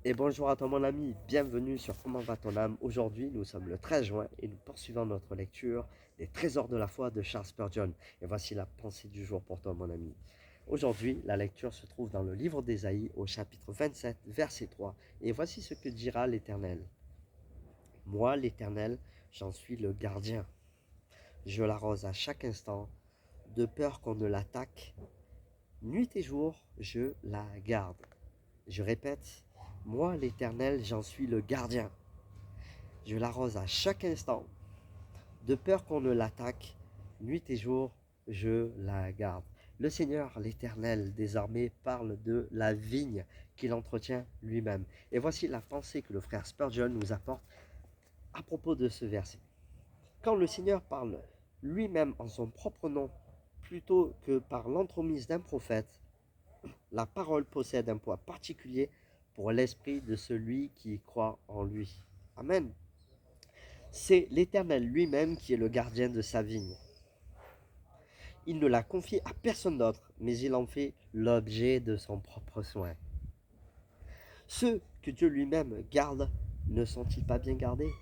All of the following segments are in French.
Et bonjour à toi mon ami, bienvenue sur Comment va ton âme. Aujourd'hui nous sommes le 13 juin et nous poursuivons notre lecture des Trésors de la foi de Charles Spurgeon. Et voici la pensée du jour pour toi mon ami. Aujourd'hui la lecture se trouve dans le livre d'Ésaïe au chapitre 27 verset 3. Et voici ce que dira l'Éternel. Moi l'Éternel, j'en suis le gardien. Je l'arrose à chaque instant, de peur qu'on ne l'attaque. Nuit et jour, je la garde. Je répète, moi l'Éternel, j'en suis le gardien. Je l'arrose à chaque instant, de peur qu'on ne l'attaque. Nuit et jour, je la garde. Le Seigneur, l'Éternel, désormais, parle de la vigne qu'il entretient lui-même. Et voici la pensée que le frère Spurgeon nous apporte à propos de ce verset. Quand le Seigneur parle lui-même en son propre nom, plutôt que par l'entremise d'un prophète, la parole possède un poids particulier pour l'esprit de celui qui croit en lui. Amen. C'est l'Éternel lui-même qui est le gardien de sa vigne. Il ne l'a confiée à personne d'autre, mais il en fait l'objet de son propre soin. Ceux que Dieu lui-même garde ne sont-ils pas bien gardés?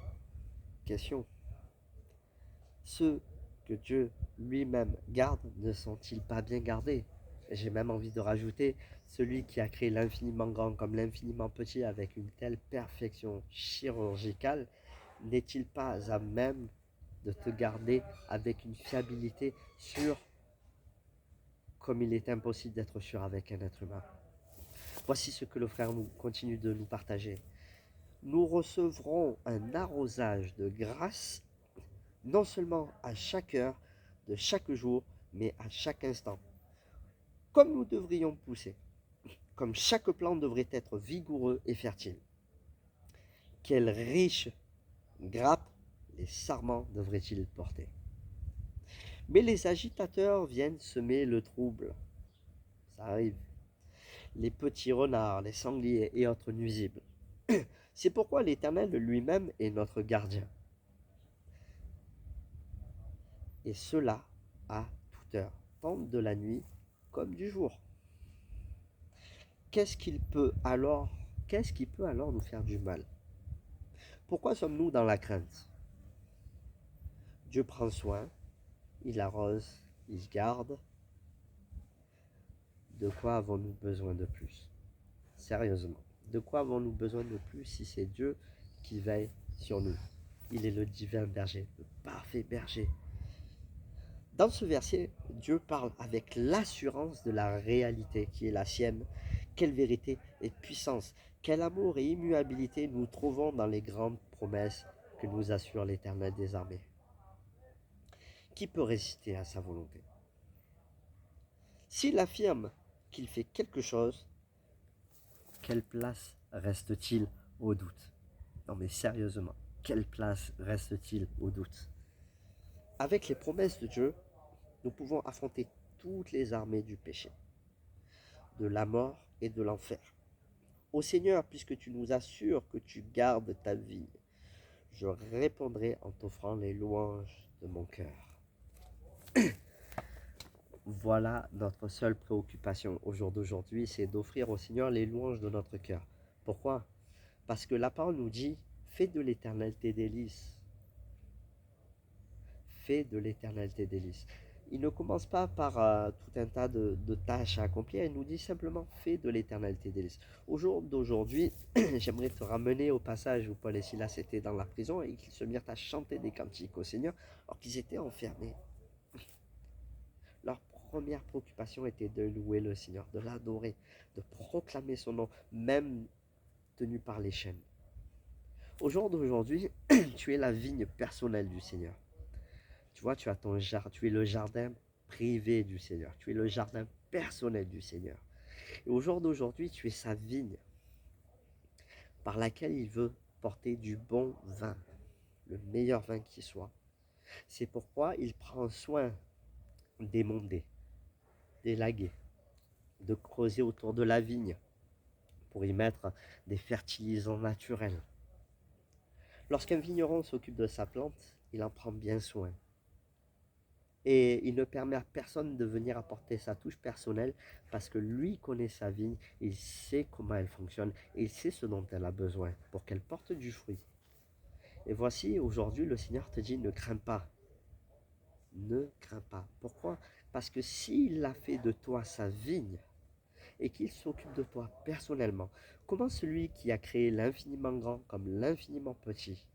Question. Ceux que Dieu lui-même garde ne sont-ils pas bien gardés? J'ai même envie de rajouter, celui qui a créé l'infiniment grand comme l'infiniment petit avec une telle perfection chirurgicale, n'est-il pas à même de te garder avec une fiabilité sûre comme il est impossible d'être sûr avec un être humain? Voici ce que le frère nous continue de nous partager. Nous recevrons un arrosage de grâce non seulement à chaque heure de chaque jour, mais à chaque instant. Comme nous devrions pousser, comme chaque plant devrait être vigoureux et fertile. Quelle riche grappe les sarments devraient-ils porter? Mais les agitateurs viennent semer le trouble. Ça arrive. Les petits renards, les sangliers et autres nuisibles. C'est pourquoi l'Éternel lui-même est notre gardien. Et cela à toute heure, tant de la nuit comme du jour. Qu'est-ce qui peut alors nous faire du mal? Pourquoi sommes-nous dans la crainte? Dieu prend soin, il arrose, il garde. De quoi avons-nous besoin de plus? Sérieusement, de quoi avons-nous besoin de plus si c'est Dieu qui veille sur nous? Il est le divin berger, le parfait berger. Dans ce verset, Dieu parle avec l'assurance de la réalité qui est la sienne. Quelle vérité et puissance, quel amour et immuabilité nous trouvons dans les grandes promesses que nous assure l'Éternel des armées. Qui peut résister à sa volonté? S'il affirme qu'il fait quelque chose, quelle place reste-t-il au doute? Non mais sérieusement, quelle place reste-t-il au doute? Avec les promesses de Dieu, nous pouvons affronter toutes les armées du péché, de la mort et de l'enfer. Ô Seigneur, puisque tu nous assures que tu gardes ta vie, je répondrai en t'offrant les louanges de mon cœur. Voilà notre seule préoccupation au jour d'aujourd'hui, c'est d'offrir au Seigneur les louanges de notre cœur. Pourquoi? Parce que la parole nous dit, fais de l'Éternel tes délices. Fais de l'Éternel tes délices. Il ne commence pas par tout un tas de tâches à accomplir, il nous dit simplement fais de l'Éternel tes délices. Au jour d'aujourd'hui, j'aimerais te ramener au passage où Paul et Silas étaient dans la prison et qu'ils se mirent à chanter des cantiques au Seigneur alors qu'ils étaient enfermés. Leur première préoccupation était de louer le Seigneur, de l'adorer, de proclamer son nom, même tenu par les chaînes. Au jour d'aujourd'hui, tu es la vigne personnelle du Seigneur. Tu vois, tu as ton jardin, tu es le jardin privé du Seigneur. Tu es le jardin personnel du Seigneur. Et au jour d'aujourd'hui, tu es sa vigne par laquelle il veut porter du bon vin, le meilleur vin qui soit. C'est pourquoi il prend soin d'émonder, d'élaguer, de creuser autour de la vigne pour y mettre des fertilisants naturels. Lorsqu'un vigneron s'occupe de sa plante, il en prend bien soin. Et il ne permet à personne de venir apporter sa touche personnelle parce que lui connaît sa vigne, il sait comment elle fonctionne, et il sait ce dont elle a besoin pour qu'elle porte du fruit. Et voici, aujourd'hui, le Seigneur te dit, ne crains pas, ne crains pas. Pourquoi? Parce que s'il a fait de toi sa vigne et qu'il s'occupe de toi personnellement, comment celui qui a créé l'infiniment grand comme l'infiniment petit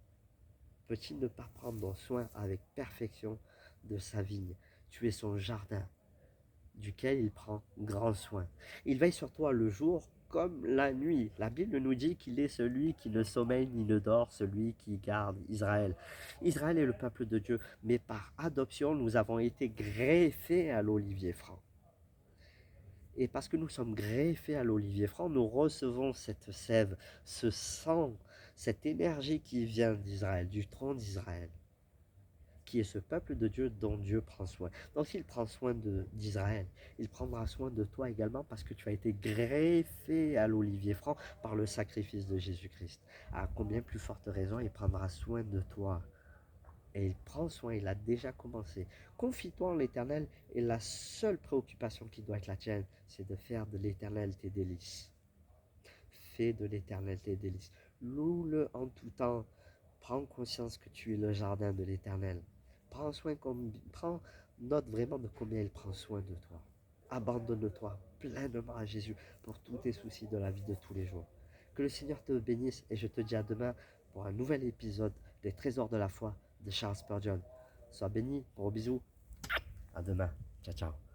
peut-il ne pas prendre soin avec perfection de sa vigne? Tu es son jardin, duquel il prend grand soin. Il veille sur toi le jour comme la nuit. La Bible nous dit qu'il est celui qui ne sommeille ni ne dort, celui qui garde Israël. Israël est le peuple de Dieu, mais par adoption, nous avons été greffés à l'olivier franc. Et parce que nous sommes greffés à l'olivier franc, nous recevons cette sève, ce sang, cette énergie qui vient d'Israël, du trône d'Israël, qui est ce peuple de Dieu dont Dieu prend soin. Donc s'il prend soin d'Israël, il prendra soin de toi également parce que tu as été greffé à l'olivier franc par le sacrifice de Jésus-Christ. À combien plus forte raison il prendra soin de toi. Et il prend soin, il a déjà commencé. Confie-toi en l'Éternel et la seule préoccupation qui doit être la tienne, c'est de faire de l'Éternel tes délices. Fais de l'Éternel tes délices. Loue-le en tout temps. Prends conscience que tu es le jardin de l'Éternel. Prends note vraiment de combien il prend soin de toi. Abandonne-toi pleinement à Jésus pour tous tes soucis de la vie de tous les jours. Que le Seigneur te bénisse et je te dis à demain pour un nouvel épisode des Trésors de la foi de Charles Spurgeon. Sois béni, gros bisous, à demain, ciao ciao.